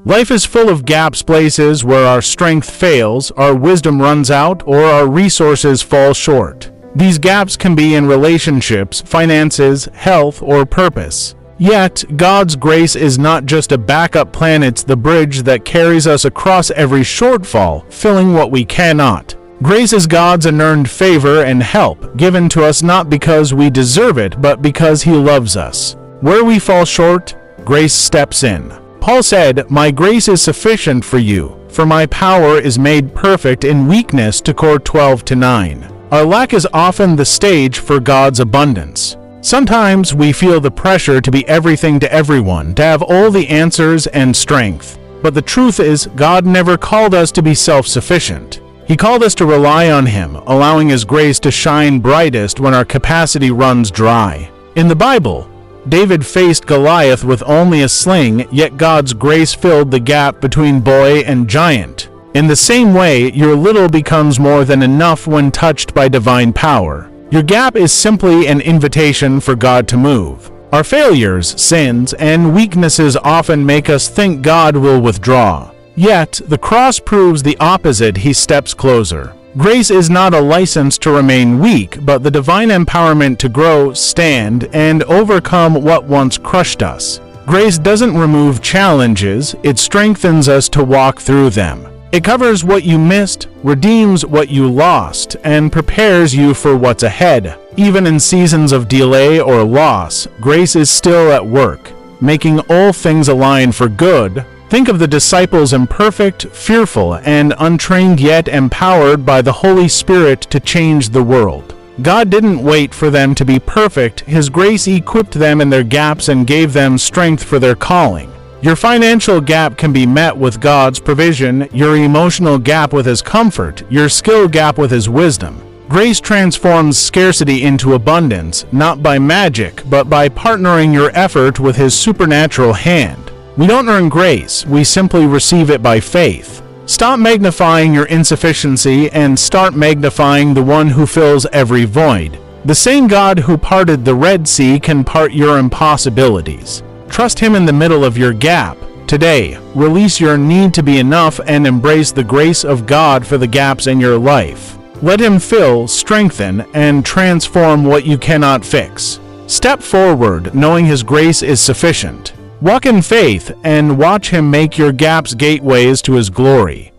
Life is full of gaps, places where our strength fails, our wisdom runs out, or our resources fall short. These gaps can be in relationships, finances, health, or purpose. Yet, God's grace is not just a backup plan, it's the bridge that carries us across every shortfall, filling what we cannot. Grace is God's unearned favor and help, given to us not because we deserve it, but because He loves us. Where we fall short, grace steps in. Paul said, "My grace is sufficient for you, for my power is made perfect in weakness," to Cor 12:9. Our lack is often the stage for God's abundance. Sometimes we feel the pressure to be everything to everyone, to have all the answers and strength. But the truth is, God never called us to be self-sufficient. He called us to rely on Him, allowing His grace to shine brightest when our capacity runs dry. In the Bible, David faced Goliath with only a sling, yet God's grace filled the gap between boy and giant. In the same way, your little becomes more than enough when touched by divine power. Your gap is simply an invitation for God to move. Our failures, sins, and weaknesses often make us think God will withdraw. Yet, the cross proves the opposite. He steps closer. Grace is not a license to remain weak, but the divine empowerment to grow, stand, and overcome what once crushed us. Grace doesn't remove challenges, it strengthens us to walk through them. It covers what you missed, redeems what you lost, and prepares you for what's ahead. Even in seasons of delay or loss, grace is still at work, making all things align for good. Think of the disciples, imperfect, fearful, and untrained, yet empowered by the Holy Spirit to change the world. God didn't wait for them to be perfect. His grace equipped them in their gaps and gave them strength for their calling. Your financial gap can be met with God's provision, your emotional gap with His comfort, your skill gap with His wisdom. Grace transforms scarcity into abundance, not by magic, but by partnering your effort with His supernatural hand. We don't earn grace, we simply receive it by faith. Stop magnifying your insufficiency and start magnifying the one who fills every void. The same God who parted the Red Sea can part your impossibilities. Trust Him in the middle of your gap. Today, release your need to be enough and embrace the grace of God for the gaps in your life. Let Him fill, strengthen, and transform what you cannot fix. Step forward, knowing His grace is sufficient. Walk in faith and watch Him make your gaps gateways to His glory.